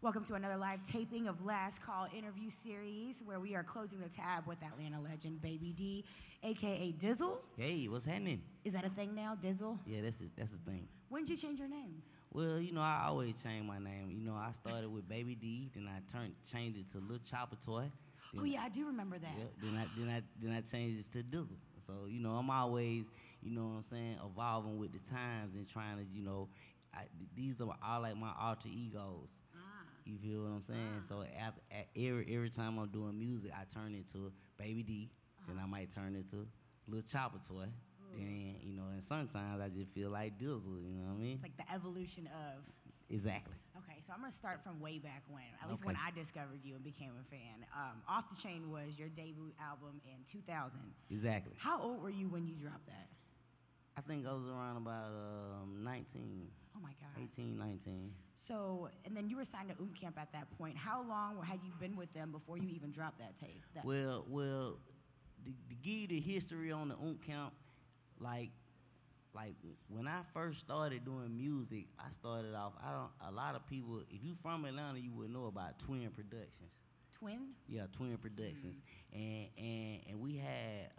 Welcome to another live taping of Last Call interview series where we are closing the tab with Atlanta legend Baby D, aka Dizzle. Hey, what's happening? Is that a thing now, Dizzle? Yeah, that's his thing. When did you change your name? Well, I always change my name. I started with Baby D, then I changed it to Lil Chopper Toy. Oh yeah, I do remember that. Yeah, then I changed it to Dizzle. So I'm always, evolving with the times and trying to, these are all like my alter egos. You feel what I'm saying? So every time I'm doing music, I turn into Baby D. Then I might turn into Lil Chopper Toy. Then, and sometimes I just feel like Dizzle, you know what I mean? It's like the evolution of. Exactly. Okay, so I'm gonna start from way back when, at least when I discovered you and became a fan. Off the Chain was your debut album in 2000. Exactly. How old were you when you dropped that? I think I was around about 19. Oh my God. 18, 19. So, and then you were signed to Camp at that point. How long had you been with them before you even dropped that tape? Well, to give you the history on the Camp, like when I first started doing music, I started off. A lot of people, if you from Atlanta, you would know about Twin Productions. Twin? Yeah, Twin Productions, and we had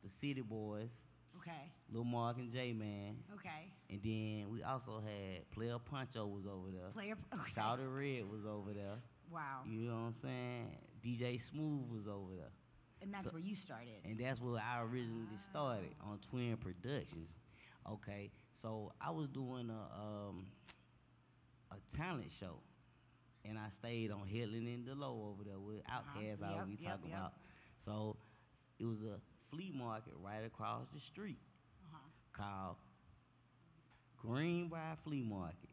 the City Boys. Okay. Lil Mark and J-Man. Okay. And then we also had Player Puncho was over there. Okay. Shouted Red was over there. Wow. You know what I'm saying? DJ Smooth was over there. And that's where you started. And that's where I originally started, on Twin Productions. Okay, so I was doing a talent show, and I stayed on Headland and Delow over there with Outkast. I would be talking about. So it was a flea market right across the street called Greenbrier Flea Market.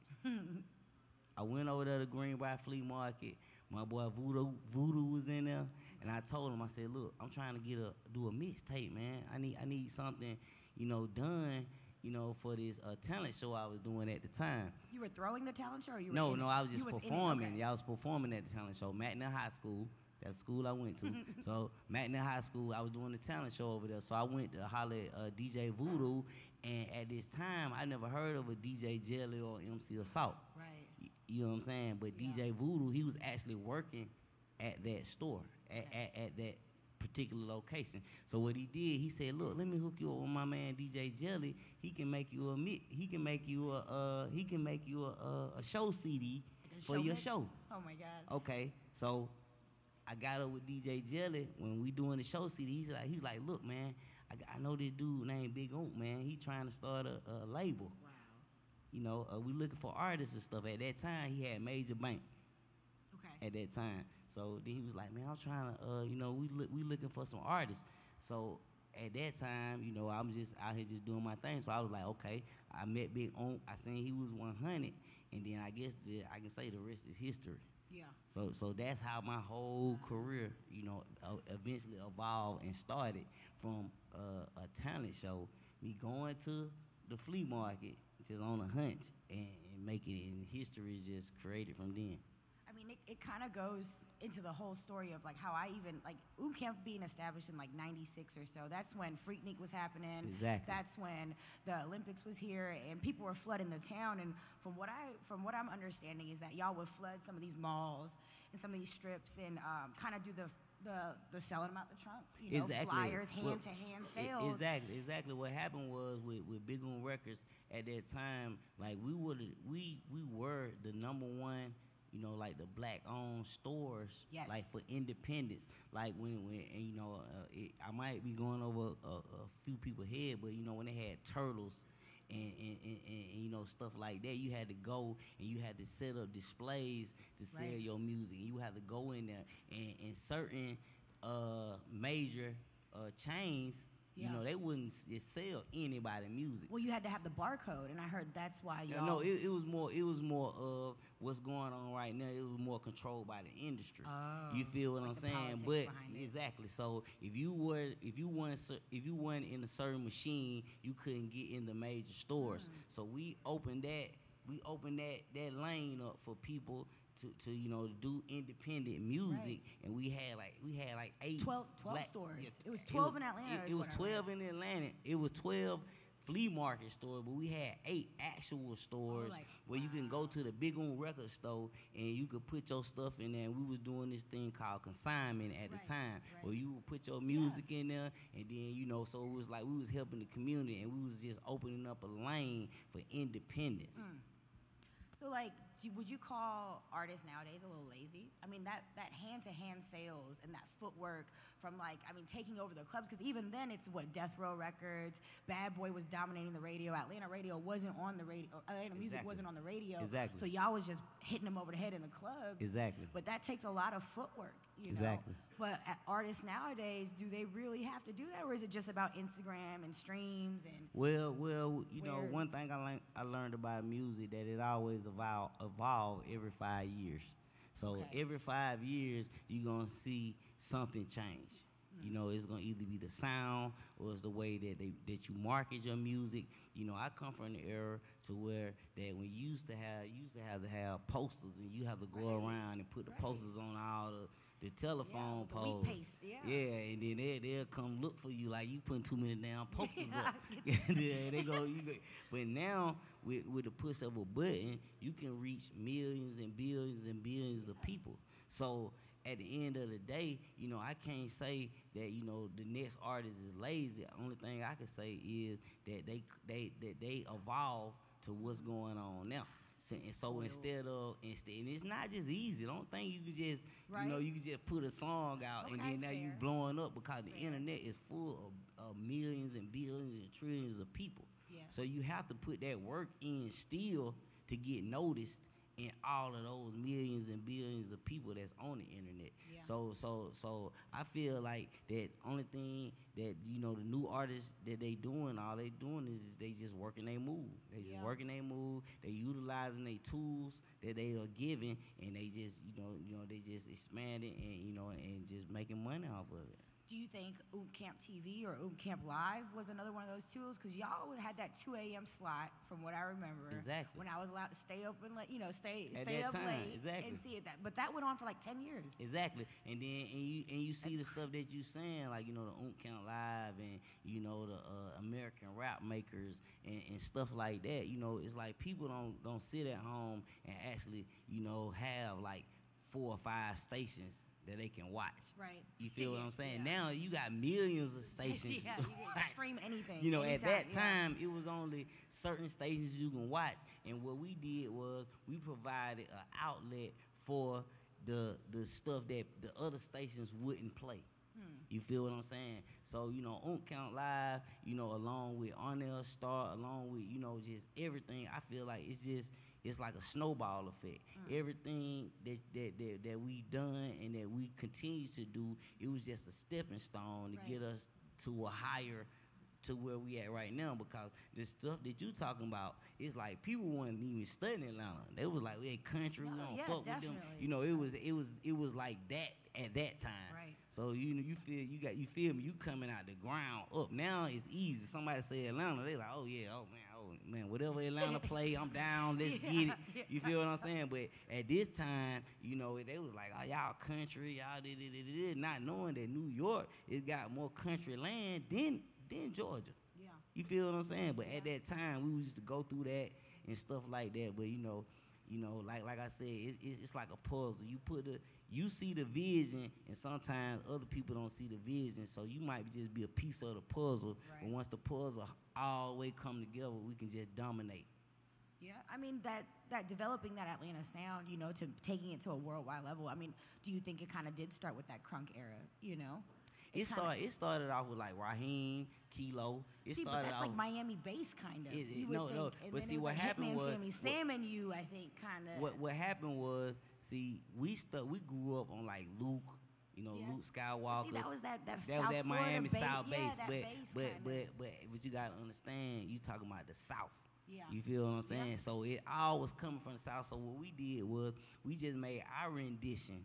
I went over there to Greenbrier Flea Market. My boy Voodoo was in there, and I told him, I said, look, I'm trying to do a mixtape, man. I need something, done, for this talent show I was doing at the time. You were throwing the talent show, or you were No, I was just performing. Okay. Yeah, I was performing at the talent show, Magnet High School. That's the school I went to. So Magnet High School, I was doing the talent show over there. So I went to holler at DJ Voodoo, and at this time, I never heard of a DJ Jelly or MC Assault. Right. You know what I'm saying? But DJ Voodoo, he was actually working at that store, at that particular location. So what he did, he said, look, let me hook you up with my man DJ Jelly. He can make you a show CD for your show. Oh my God. Okay, so I got up with DJ Jelly when we doing the show CD. He's like, look, man, I know this dude named Big Oak, man. He trying to start a label. Wow. We looking for artists and stuff. At that time, he had Major Bank. Okay. At that time, so then he was like, man, I'm trying to, we looking for some artists. So at that time, I'm just out here just doing my thing. So I was like, okay. I met Big Oak. I seen he was 100, and then I guess I can say the rest is history. Yeah. So that's how my whole career, eventually evolved and started from a talent show, me going to the flea market, just on a hunch, and making it, and history is just created from then. I mean, it kind of goes into the whole story of like how I even, like Camp being established in like 96 or so. That's when Freaknik was happening. Exactly. That's when the Olympics was here and people were flooding the town. And from what I'm understanding is that y'all would flood some of these malls and some of these strips and kind of do the selling them out the trunk, exactly. Flyers, hand-to-hand sales. Exactly. What happened was with Big On Records at that time, like we were the number one, like the black-owned stores, yes. like for independence. Like when I might be going over a few people's head, but when they had Turtles and stuff like that, you had to go and you had to set up displays to sell your music. And you had to go in there and certain major chains. They wouldn't just sell anybody music. Well, you had to have the barcode, and I heard that's why y'all. No, it was more of what's going on right now. It was more controlled by the industry. Oh, you feel what like I'm the saying? politics But behind exactly. So if you weren't in a certain machine, you couldn't get in the major stores. So we opened that lane up for people to do independent music, and we had like 12 stores. It was 12 in Atlanta. It was 12 in Atlanta. It was 12 flea market store, but we had 8 actual stores where you can go to the big old record store and you could put your stuff in there. And we was doing this thing called consignment at the time, where you would put your music in there, and then so it was like we was helping the community, and we was just opening up a lane for independence. So, would you call artists nowadays a little lazy? I mean, that hand-to-hand sales and that footwork from, taking over the clubs, because even then it's Death Row Records, Bad Boy was dominating the radio, Atlanta radio wasn't on the radio, Atlanta music wasn't on the radio. Exactly. So y'all was just hitting them over the head in the clubs. Exactly. But that takes a lot of footwork, you know? Exactly. But artists nowadays, do they really have to do that, or is it just about Instagram and streams and? Well, one thing I learned about music, that it always evolve every 5 years. So every 5 years, you're gonna see something change. It's gonna either be the sound or it's the way that you market your music. I come from the era to where that when you used to have posters, and you have to go around and put the posters on all the telephone poles. And then they'll come look for you like you putting too many damn posters up. They go. But now with the push of a button, you can reach millions and billions of people. So at the end of the day, I can't say that the next artist is lazy. The only thing I can say is that they evolve to what's going on now. And so instead, and it's not just easy. Don't think you can just, you can just put a song out and then now you blowing up, because the internet is full of millions and billions and trillions of people. Yeah. So you have to put that work in still to get noticed in all of those millions and billions of people that's on the internet. Yeah. So I feel like that only thing that the new artists that they doing, all they doing is they just working their move. They just working their move. They utilizing their tools that they are given, and they just they just expanding and just making money off of it. Do you think Camp TV or Camp Live was another one of those tools? Because y'all had that 2 a.m. slot, from what I remember. Exactly. When I was allowed to stay up and stay up time, late exactly. and see it. But that went on for 10 years. Exactly. And then you see the stuff that you saying, like the Camp Live and the American rap makers and stuff like that. It's like people don't sit at home and actually have 4 or 5 stations that they can watch. Right. You feel what I'm saying? Yeah. Now you got millions of stations. You can stream anything. Anytime, at that time, it was only certain stations you can watch. And what we did was we provided an outlet for the stuff that the other stations wouldn't play. You feel what I'm saying? So, Count Live, along with On-Air Star, along with, just everything, I feel like it's like a snowball effect. Everything that we done and that we continue to do, it was just a stepping stone to get us to a higher, to where we at right now. Because the stuff that you talking about, it's like people wasn't even studying Atlanta. They was like, we ain't country, we don't fuck with them. It was like that at that time. Right. So you feel me? You coming out the ground up. Now it's easy. Somebody say Atlanta, they like, oh man, whatever Atlanta play, I'm down. Let's get it. You feel what I'm saying? But at this time, they was like, oh, y'all country, y'all did, not knowing that New York has got more country land than Georgia. Yeah. You feel what I'm saying? But at that time, we used to go through that and stuff like that. But like I said, it's like a puzzle. You see the vision, and sometimes other people don't see the vision. So you might just be a piece of the puzzle. Right. But once the puzzle all the way come together, we can just dominate. Yeah, I mean that developing that Atlanta sound, to taking it to a worldwide level. I mean, do you think it kind of did start with that crunk era? It started off with Raheem, Kilo. But that's like Miami bass kind of. No. But see, what happened was Sam and you, I think, kind of. What happened was, see, we grew up on Luke. Luke Skywalker. See, that was that that Miami South bass. But you gotta understand, you talking about the South. Yeah. You feel what I'm saying? Yeah. So it all was coming from the South. So what we did was we just made our rendition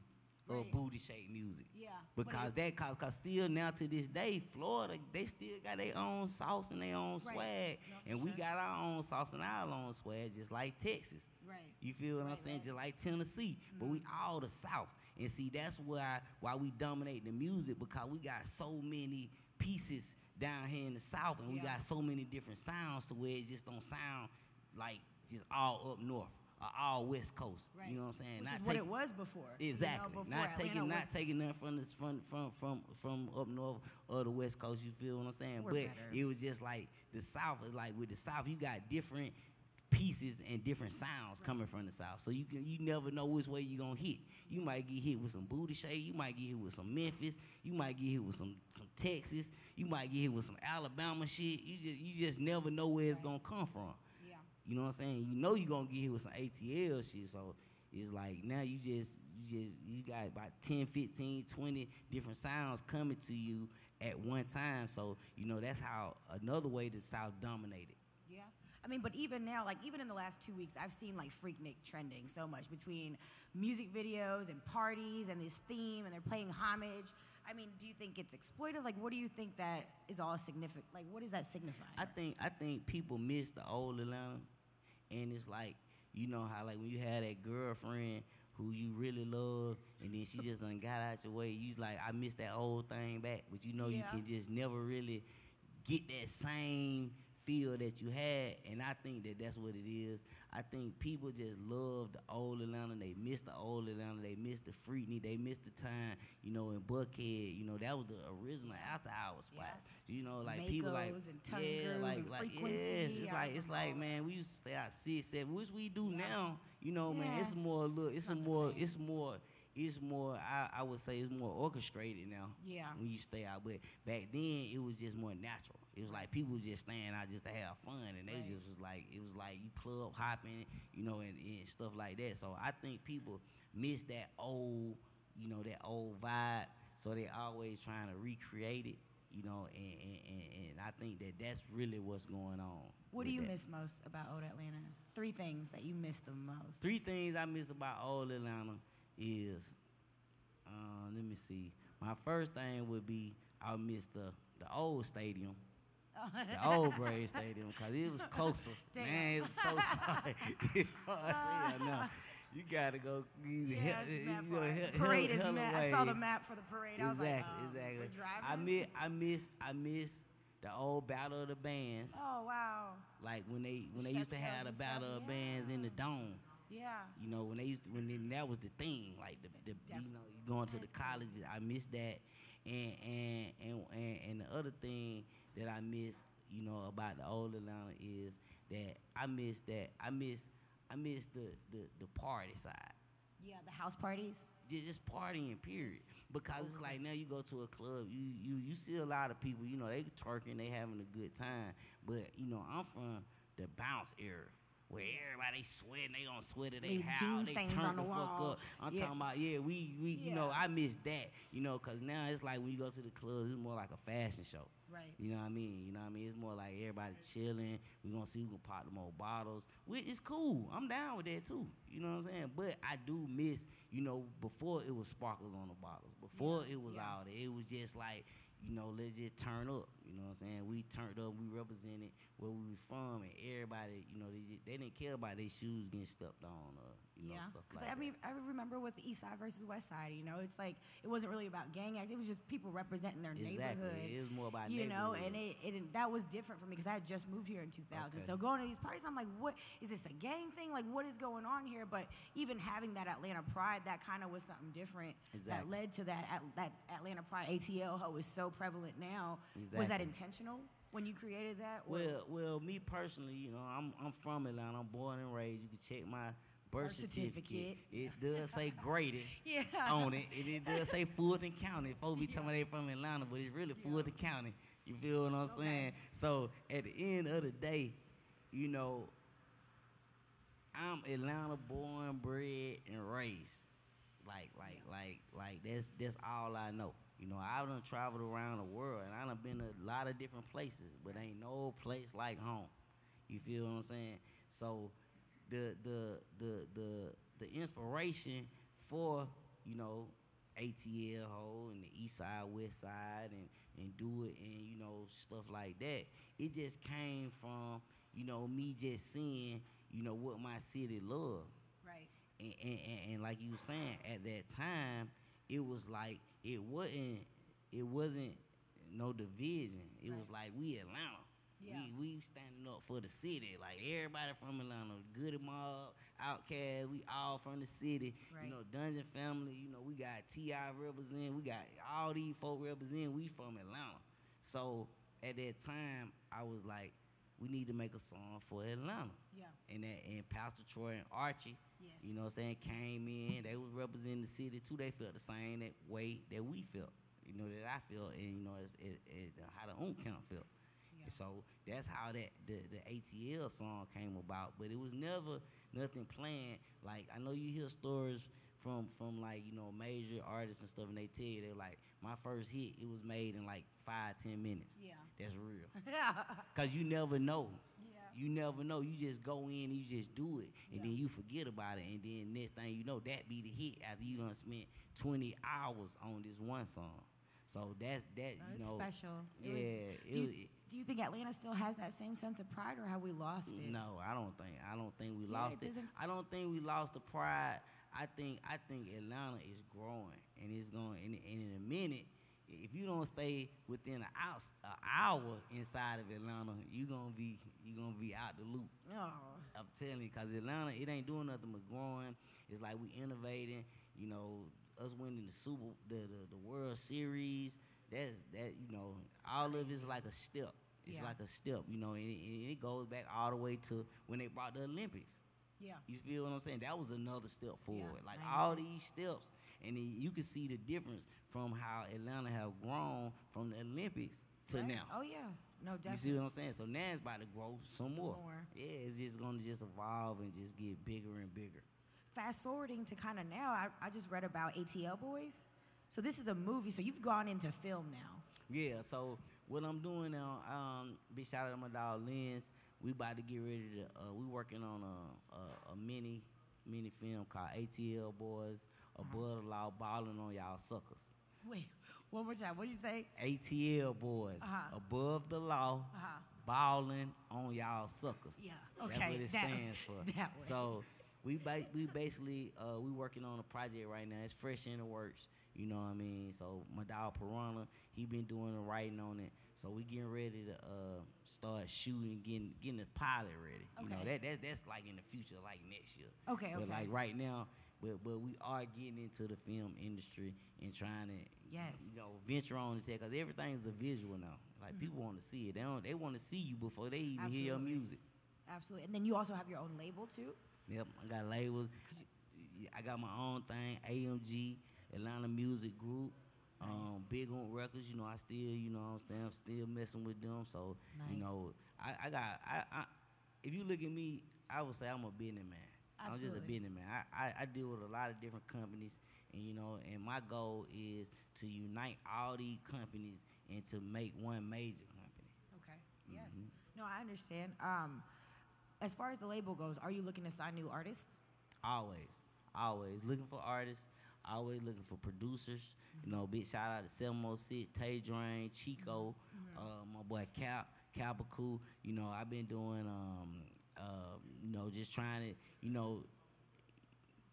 of booty shake music. Yeah. Because still now to this day, Florida, they still got their own sauce and their own swag. No, and we got our own sauce and our own swag, just like Texas. Right. You feel what I'm saying? Just like Tennessee. Mm-hmm. But we all the South. And see, that's why we dominate the music, because we got so many pieces down here in the South, and we got so many different sounds to where it just don't sound like just all up north or all West Coast. Right. You know what I'm saying? Which Not is what it was before. Exactly. You know, before not taking nothing from up north or the West Coast. You feel what I'm saying? But it was just like the South. Like with the South, you got different pieces and different sounds coming from the South. So you never know which way you gonna hit. You might get hit with some booty shake. You might get hit with some Memphis. You might get hit with some Texas. You might get hit with some Alabama shit. You just never know where it's gonna come from. Yeah. You know what I'm saying? You know you gonna get hit with some ATL shit. So it's like now you got about 10, 15, 20 different sounds coming to you at one time. So you know that's how another way the South dominated. Yeah. I mean, but even now, like even in the last 2 weeks, I've seen like Freaknik trending so much between music videos and parties and this theme, and they're playing homage. I mean, do you think it's exploitive? Like, what do you think that is all significant? Like, what does that signify? I think people miss the old Atlanta, and it's like, you know how like when you had that girlfriend who you really love, and then she just done got out your way. You like, I miss that old thing back, but you know you can just never really get that same feel that you had, and I think that's what it is. I think people just love the old Atlanta. They miss the old Atlanta. They miss the Freaknik. They miss the time, you know, in Buckhead. You know, that was the original after hours spot. Yeah. You know, like Makos people like and it's like man, we used to stay out 6, 7, which we do now. You know, man, it's more I would say it's more orchestrated now. Yeah. When you stay out. But back then it was just more natural. It was like people just staying out just to have fun, and they just was like, it was like you club hopping, you know, and stuff like that. So I think people miss that old, you know, that old vibe. So they always trying to recreate it, you know, and I think that's really what's going on. What do you miss most about old Atlanta? 3 things that you miss the most. 3 things I miss about old Atlanta is, let me see. My first thing would be I miss the old stadium. The old Braves Stadium, because it was closer. Damn. Man, it was so far. No, you got to go. Parade is mad. I saw the map for the parade. I was like, exactly. We're driving. I miss the old Battle of the Bands. Oh, wow. Like when they used to have the Battle of the Bands in the Dome. Yeah. You know, when that was the thing, like you know, you going to the colleges. I miss that. And the other thing that I miss, you know, about the old Atlanta is that I miss the party side. Yeah, the house parties. Just partying, period. Because it's like now you go to a club, you see a lot of people, you know, they twerking, they having a good time. But you know, I'm from the bounce era, where everybody sweating, they gonna sweat it, they howl, they turn the fuck up. I'm talking about, we you know, I miss that, you know, because now it's like when you go to the clubs, it's more like a fashion show. Right. You know what I mean? It's more like everybody chilling. We gonna see who can pop the more bottles. It's cool. I'm down with that too. You know what I'm saying? But I do miss, you know, before it was sparkles on the bottles. Before it was all that. It was just like, you know, let's just turn up. You know what I'm saying? We turned up. We represented where we was from, and everybody, you know, they didn't care about their shoes getting stepped on, or stuff like that. I remember with the East Side versus West Side. You know, it's like it wasn't really about gang act. It was just people representing their neighborhood. It was more about you know, neighborhood. and that was different for me because I had just moved here in 2000. Okay. So going to these parties, I'm like, what is this a gang thing? Like, what is going on here? But even having that Atlanta pride, that kind of was something different that led to that Atlanta pride. ATL, how is so prevalent now. Was that intentional when you created that? Well, me personally, you know, I'm from Atlanta. I'm born and raised. You can check my birth certificate. It does say graded on it. It does say Fulton County. Folks be talking about they from Atlanta, but it's really Fulton County. You feel what I'm saying? So at the end of the day, you know, I'm Atlanta born, bred, and raised. Like that's all I know. You know, I done traveled around the world, and I done been to a lot of different places, but ain't no place like home. You feel what I'm saying? So the inspiration for, you know, ATL Ho and the East Side, West Side, and do it, and you know, stuff like that. It just came from, you know, me just seeing, you know, what my city loved. Right. And like you were saying, at that time, it was like it wasn't no division. It was like we Atlanta. Yeah. We standing up for the city. Like everybody from Atlanta, Goody Mob, Outkast, we all from the city. Right. You know, Dungeon Family, you know, we got T.I. represent, we got all these folk represent, we from Atlanta. So at that time, I was like, we need to make a song for Atlanta. Yeah. And Pastor Troy and Archie, Yes. you know what I'm saying, came in. They was representing the city too. They felt the same that way that we felt, you know, that I felt, and you know, how the count felt. Yeah. And so that's how the ATL song came about. But it was never nothing planned. Like I know you hear stories from like, you know, major artists and stuff, and they tell you they're like, my first hit, it was made in like 5-10 minutes. Yeah. That's real. Yeah. Cause you never know. Yeah. You never know. You just go in and you just do it, and Yeah. then you forget about it, and then next thing you know, that be the hit after you done spent 20 hours on this one song. So that's that. Oh, you it's know, special. yeah. Do you think Atlanta still has that same sense of pride, or have we lost it? No, I don't think we Yeah, lost it it. doesn't- I don't think we lost the pride. I think Atlanta is growing, and it's going. And in a minute, if you don't stay within an hour inside of Atlanta, you gonna be out the loop. Oh. I'm telling you, cause Atlanta, it ain't doing nothing but growing. It's like we innovating. You know, us winning the World Series. That you know, all of it's like a step. It's Yeah. like a step, you know, and it goes back all the way to when they brought the Olympics. Yeah. You feel what I'm saying? That was another step forward. Yeah, Like I all understand. these steps, and then you can see the difference from how Atlanta have grown from the Olympics to Right. now. Oh yeah. No, You definitely. see what I'm saying? So now it's about to grow some more. more. Yeah, it's just gonna just evolve and just get bigger and bigger. Fast forwarding to kind of now, I just read about ATL Boys. So this is a movie. So you've gone into film now. Yeah, so what I'm doing now, big shout out to my dog Lens. We about to get ready to. We working on a mini film called ATL Boys, Above the Law, Balling on Y'all Suckers. Wait, one more time. What'd you say? ATL Boys, Above the Law, Balling on Y'all Suckers. Yeah. That's Okay. what it stands for. That way. So we basically we working on a project right now. It's fresh in the works. You know what I mean? So my dog Piranha, he been doing the writing on it. So we getting ready to start shooting, getting the pilot ready. You know, Okay. that's like in the future, like next year. Okay. But Okay. like right now, but we are getting into the film industry and trying to Yes. you know, venture on the tech, because everything is a visual now. Like people want to see it. They want to see you before they even hear your Absolutely. music. Absolutely. And then you also have your own label too. Yep, I got labels. I got my own thing, AMG, Atlanta Music Group. Nice. Big on records, you know, I still, you know what I'm saying, I'm still messing with them. So, you Nice. know, I if you look at me, I would say I'm a businessman. I'm just a Absolutely. businessman. I deal with a lot of different companies, and you know, and my goal is to unite all these companies and to make one major company. Okay. Yes. No, I understand. As far as the label goes, are you looking to sign new artists? Always looking for artists, always looking for producers. You know, big shout out to 706, Tay Drain, Chico, my boy Capicool. You know, I've been doing, you know, just trying to, you know,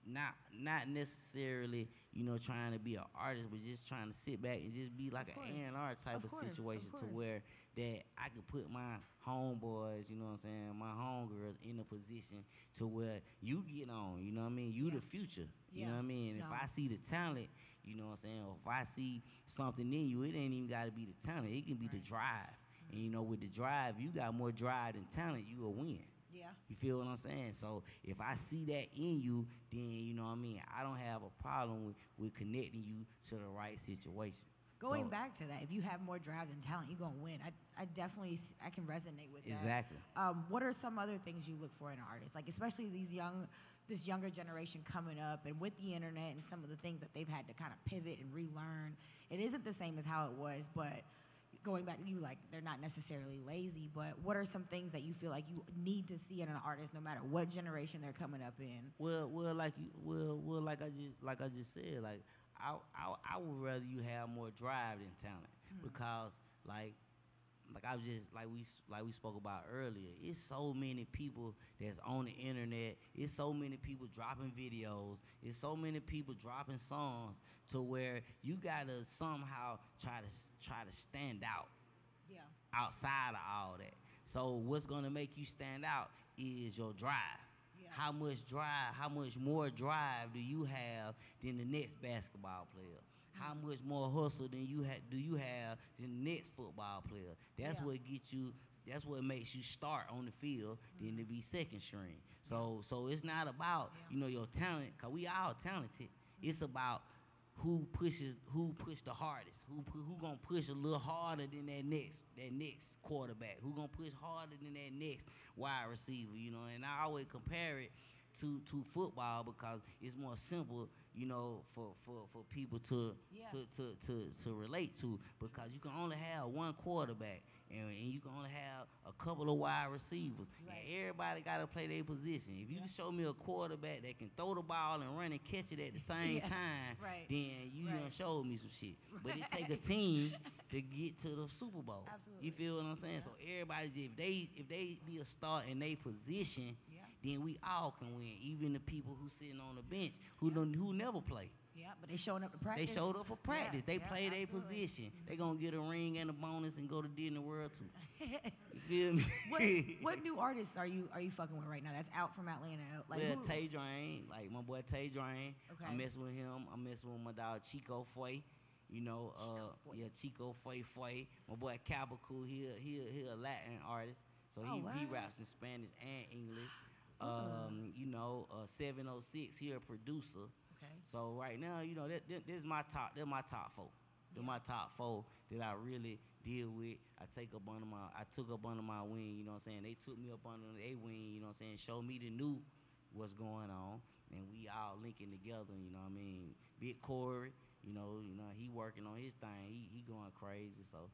not necessarily, you know, trying to be an artist, but just trying to sit back and just be like Of an course. A&R type of Of course, situation of to course. where that I could put my homeboys, you know what I'm saying, my homegirls in a position to where you get on, you know what I mean? You Yeah. the future, you Yeah. know what I mean? And No. if I see the talent, you know what I'm saying, or if I see something in you, it ain't even got to be the talent. It can be the Right. drive. And, you know, with the drive, you got more drive than talent, you will win. Yeah. You feel what I'm saying? So if I see that in you, then, you know what I mean, I don't have a problem with connecting you to the right situation. Going So- back to that, if you have more drive than talent, you're gonna win. I definitely I can resonate with that. Exactly. What are some other things you look for in an artist? Like especially this younger generation coming up, and with the internet and some of the things that they've had to kind of pivot and relearn. It isn't the same as how it was, but going back to you, like they're not necessarily lazy. But what are some things that you feel like you need to see in an artist, no matter what generation they're coming up in? Well, like I just said, like I would rather you have more drive than talent, because like like I was just like we spoke about earlier. It's so many people that's on the internet. It's so many people dropping videos. It's so many people dropping songs to where you gotta somehow try to stand out. Yeah. Outside of all that. So what's gonna make you stand out is your drive. Yeah. How much more drive do you have than the next basketball player? How much more hustle do you have than the next football player? That's what gets you. That's what makes you start on the field than to be second string. So it's not about your talent, cause we all talented. It's about who pushed the hardest, who gonna push a little harder than that next quarterback, who gonna push harder than that next wide receiver, And I always compare it to football because it's more simple, for people to relate to, because you can only have one quarterback and you can only have a couple of wide receivers. Right. And everybody got to play their position. If you can show me a quarterback that can throw the ball and run and catch it at the same time, then you done showed me some shit. But it take a team to get to the Super Bowl. Absolutely. You feel what I'm saying? So everybody, if they be a star in their position, then we all can win. Even the people who sitting on the bench who never play. Yeah, but they showing up to practice. They showed up for practice. They play their position. They gonna get a ring and a bonus and go to Disney World too. You feel me? What new artists are you fucking with right now that's out from Atlanta? Like Tay Drain, like my boy Tay Drain. Okay. I mess with him. I mess with my dog Chico Foy. Chico Foy. My boy Capicool, he a Latin artist, so he raps in Spanish and English. 706, he a producer. Okay. So right now, this is my top. They're my top four. They're my top four that I really deal with. I took up under my wing. You know what I'm saying? They took me up under their wing. You know what I'm saying? Showed me the new what's going on, and we all linking together. You know what I mean? Big Corey. He working on his thing. He going crazy. So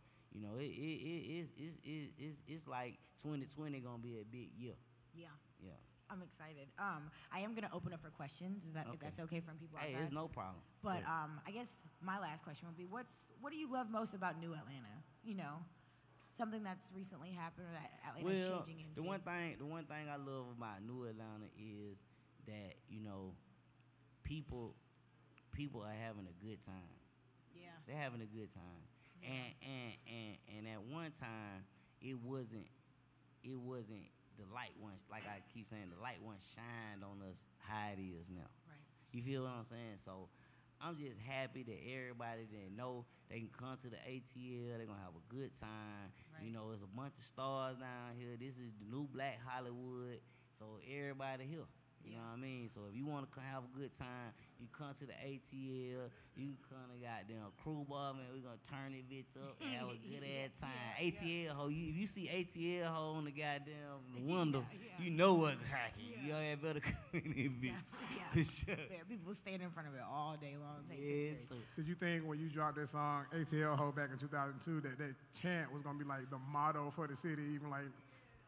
it's like 2020 gonna be a big year. Yeah. Yeah. I'm excited. I am gonna open up for questions. If that's okay from people outside? Hey, it's no problem. But I guess my last question would be, what do you love most about New Atlanta? Something that's recently happened or that Atlanta's changing into. The one thing I love about New Atlanta is that people are having a good time. Yeah. They're having a good time. Yeah. And at one time it wasn't the light once, like I keep saying, the light once shined on us how it is now. Right. You feel what I'm saying? So I'm just happy that everybody that know they can come to the ATL, they're gonna have a good time. Right. There's a bunch of stars down here. This is the new Black Hollywood. So everybody here. You know what I mean? So if you want to have a good time, you come to the ATL. You can come to goddamn crew bar, man. We're going to turn it bitch up and have a good ass time. ATL ho, if you see ATL ho on the goddamn window, you know what's cracking. You all better come in this bitch. For sure. People stand in front of it all day long, take pictures. So. Did you think when you dropped that song, ATL ho, back in 2002, that chant was going to be like the motto for the city, even like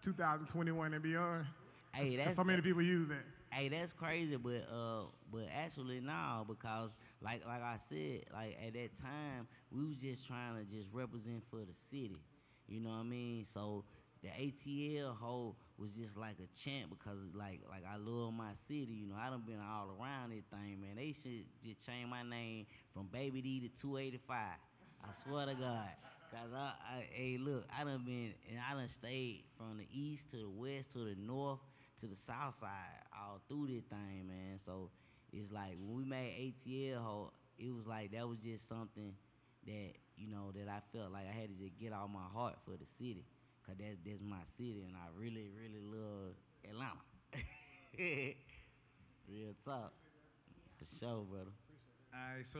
2021 and beyond? Hey, so many people use that. Hey, that's crazy, but actually no, because like I said, like at that time we was just trying to just represent for the city, you know what I mean? So the ATL hoe was just like a chant because like I love my city, I done been all around this thing, man. They should just change my name from Baby D to 285. I swear to God. Cause hey, look, I done stayed from the east to the west to the north to the south side all through this thing, man. So it's like when we made ATL ho, it was like that was just something that that I felt like I had to just get out my heart for the city, cause that's my city, and I really love Atlanta. Real talk, for sure, brother. All right, so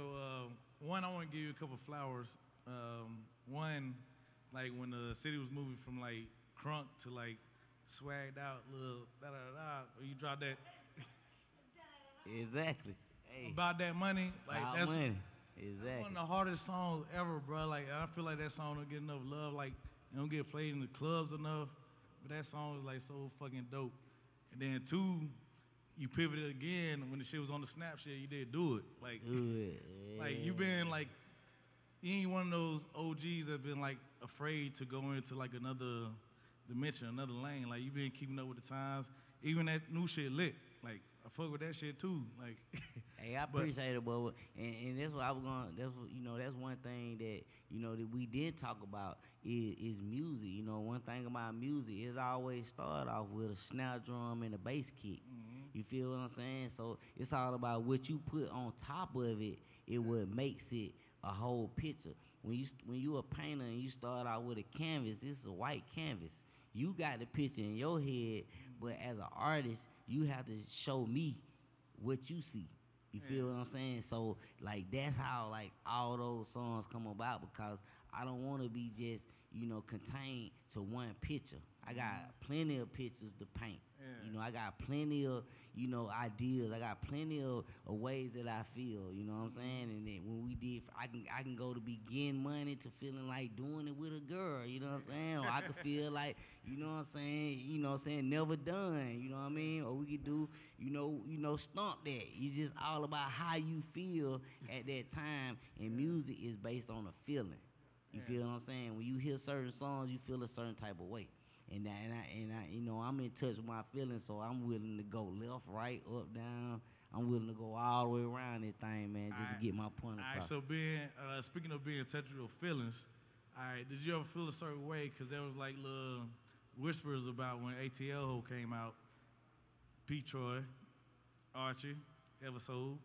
one, I want to give you a couple flowers. One, like when the city was moving from like crunk to like swagged out, little or you drop that. Exactly. Hey. About that money, like about that's money. Exactly. One of the hardest songs ever, bro. Like I feel like that song don't get enough love. Like it don't get played in the clubs enough. But that song is like so fucking dope. And then two, you pivoted again when the shit was on the Snap shit. You did do it. Like, do it. Like you been like you ain't one of those OGs that been like afraid to go into like another dimension, another lane. Like you been keeping up with the times. Even that new shit lit. Like I fuck with that shit too. Like Hey, I appreciate it, but and that's what I was going. That's what, that's one thing that that we did talk about is music. One thing about music is always start off with a snare drum and a bass kick. You feel what I'm saying? So it's all about what you put on top of it. It what makes it a whole picture. When you a painter and you start out with a canvas, it's a white canvas. You got the picture in your head, but as an artist, you have to show me what you see. You feel what I'm saying? So like that's how like all those songs come about, because I don't want to be just contained to one picture. I got plenty of pictures to paint. I got plenty of ideas. I got plenty of ways that I feel. You know what I'm saying? And then when we did, I can go to begin money to feeling like doing it with a girl. You know what I'm saying? Or I could feel like never done. You know what I mean? Or we could do stomp that. You just all about how you feel at that time. And music is based on a feeling. You feel what I'm saying? When you hear certain songs, you feel a certain type of way. And I I'm in touch with my feelings, so I'm willing to go left, right, up, down. I'm willing to go all the way around this thing, man, just to get my point across. All right, so speaking of being in touch with your feelings, all right, did you ever feel a certain way? Because there was like little whispers about when ATL came out, P. Troy, Archie, episode.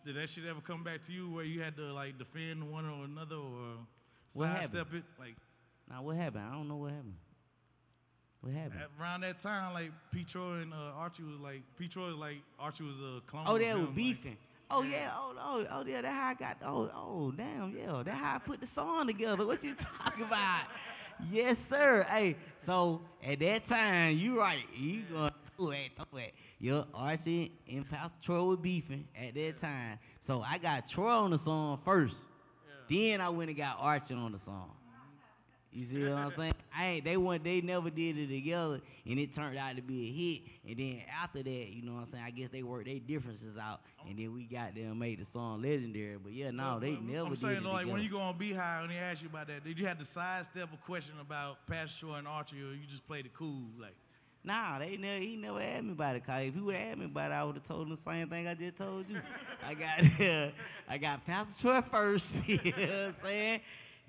Did that shit ever come back to you where you had to like defend one or another or sidestep it? Like, now what happened? I don't know what happened. What happened? Around that time, like P. Troy and Archie was like, Archie was a clone. Oh, they were beefing. Oh yeah, oh yeah, that's how I got. Oh damn, yeah, that's how I put the song together. What you talking about? Yes, sir. Hey, so at that time, you right. You gonna throw it. Your Archie and Pastor Troy were beefing at that time. So I got Troy on the song first. Then I went and got Archie on the song. You see what I'm saying? They never did it together, and it turned out to be a hit. And then after that, you know what I'm saying? I guess they worked their differences out, and then we got them made the song legendary. But yeah, no, they never did it I'm saying, together. like, when you go on Beehive and they ask you about that, did you have to sidestep a question about Pastor Troy and Archie, or you just played it cool? Like, nah, he never asked me about it. Cause if he would have asked me about it, I would have told him the same thing I just told you. I got Pastor Troy first. You know what I'm saying?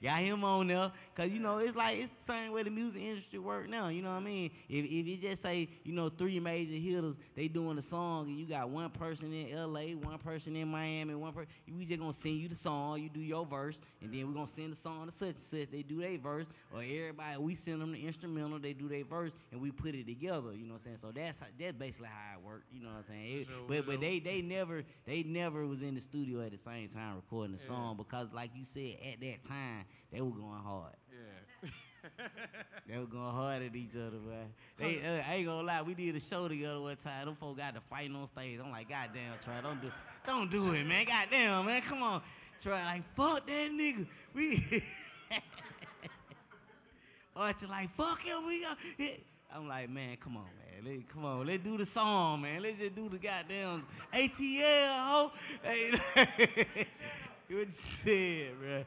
Got him on there, cause it's the same way the music industry work now. You know what I mean? If you just say 3 major hitters, they doing the song, and you got one person in L.A., one person in Miami, we just gonna send you the song, you do your verse, and then we gonna send the song to such and such, they do their verse, or everybody we send them the instrumental, they do their verse, and we put it together. You know what I'm saying? So that's basically how it worked. You know what I'm saying? But they never was in the studio at the same time recording the song, because like you said, at that time, they were going hard. Yeah. They were going hard at each other, man. I ain't gonna lie, we did a show together one time. Them folks got to fighting on stage. I'm like, goddamn, Troy, don't do it, man. Goddamn, man, come on. Troy, like, fuck that nigga. Archie like, fuck him, we go. I'm like, man, come on, man. Come on, let's do the song, man. Let's just do the goddamn ATL, ho. Hey, what you said, bro?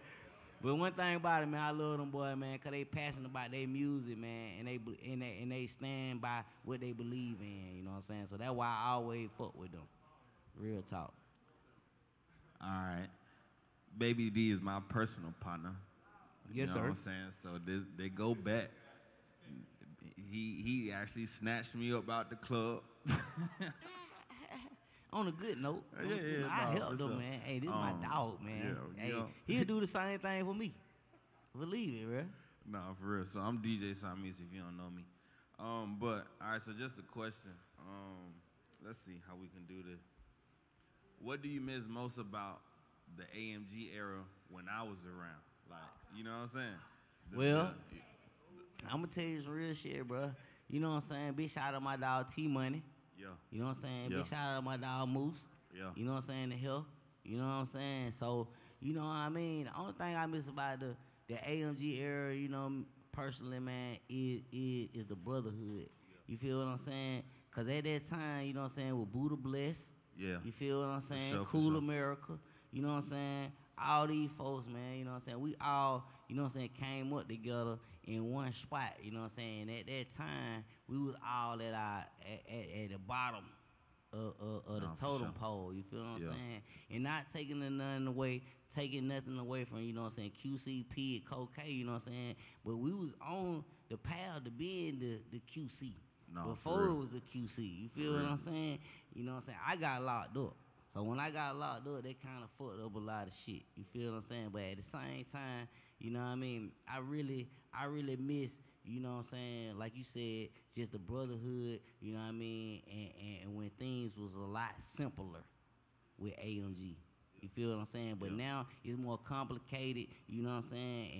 But one thing about it, man, I love them boys, man, because they passionate about their music, man, and they stand by what they believe in, you know what I'm saying? So that's why I always fuck with them. Real talk. All right. Baby D is my personal partner. Yes, you know sir. What I'm saying? So they go back. He actually snatched me up out the club. On a good note, yeah, I helped him, man. Hey, this is my dog, man. Yeah, hey, he'll do the same thing for me. Believe it, bro. No, for real. So I'm DJ Samis if you don't know me. But all right, so just a question. Let's see how we can do this. What do you miss most about the AMG era when I was around? Like, you know what I'm saying? I'm gonna tell you some real shit, bro. You know what I'm saying? Big shout out to my dog T Money. Yeah. You know what I'm saying? Yeah. Big shout out to my dog Moose. Yeah. You know what I'm saying? The Hill. You know what I'm saying? So, you know what I mean? The only thing I miss about the AMG era, personally, man, is the brotherhood. You feel what I'm saying? Because at that time, you know what I'm saying, with Buddha Bless. Yeah. You feel what I'm saying? For sure, Cool for sure. America. You know what I'm saying? all these folks, man, you know what I'm saying? We all, you know what I'm saying, came up together in one spot, you know what I'm saying? At that time, we was all at the bottom of the totem pole, you feel what I'm saying? And not taking nothing away from, you know what I'm saying, QCP and Cocaine, you know what I'm saying? But we was on the path to being the QC. Before it was a QC, you feel what I'm saying? You know what I'm saying? I got locked up. So when I got locked up, they kind of fucked up a lot of shit. You feel what I'm saying? But at the same time, you know what I mean? I really miss, you know what I'm saying, like you said, just the brotherhood, you know what I mean? And when things was a lot simpler with AMG. You feel what I'm saying? But now it's more complicated, you know what I'm saying?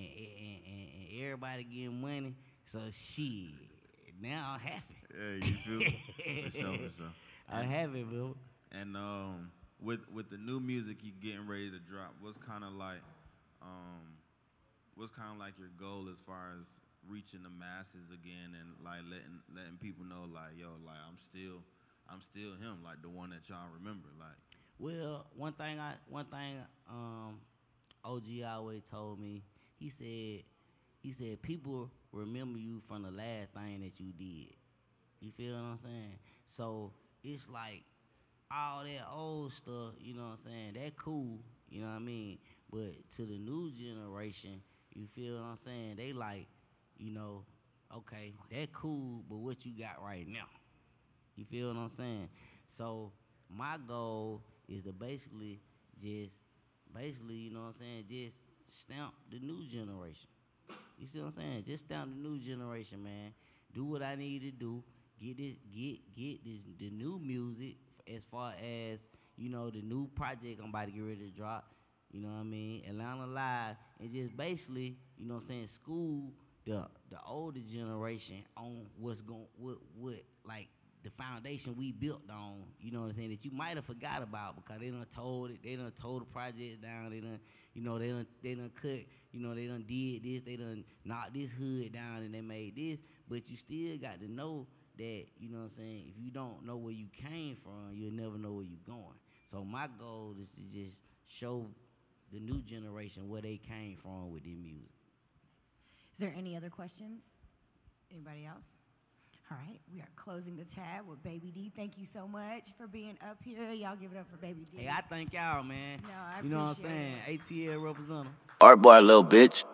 And everybody getting money. So shit, now I'm happy. Yeah, you feel me? For sure. I'm happy, bro. And with the new music you getting ready to drop, what's kind of like your goal as far as reaching the masses again and like letting people know like, yo, like I'm still him, like the one that y'all remember, like. Well, one thing OG always told me, he said people remember you from the last thing that you did. You feel what I'm saying? So it's like all that old stuff, you know what I'm saying, that cool, you know what I mean? But to the new generation, you feel what I'm saying, they like, you know, okay, that cool, but what you got right now? You feel what I'm saying? So my goal is to basically, you know what I'm saying, just stamp the new generation. You see what I'm saying? Just stamp the new generation, man. Do what I need to do. Get the new music as far as, you know, the new project I'm about to get ready to drop. You know what I mean? Atlanta Live, and just basically, you know what I'm saying, school the older generation on what like the foundation we built on, you know what I'm saying, that you might have forgot about because they done told the projects down, they done cut, you know, they done did this, they done knocked this hood down and they made this, but you still got to know that, you know what I'm saying, if you don't know where you came from, you'll never know where you're going. So my goal is to just show the new generation where they came from with their music. Is there any other questions? Anybody else? All right, we are closing the tab with Baby D. Thank you so much for being up here. Y'all give it up for Baby D. Hey, I thank y'all, man. No, I you know what I'm appreciate saying? ATL representative. Art boy, little bitch.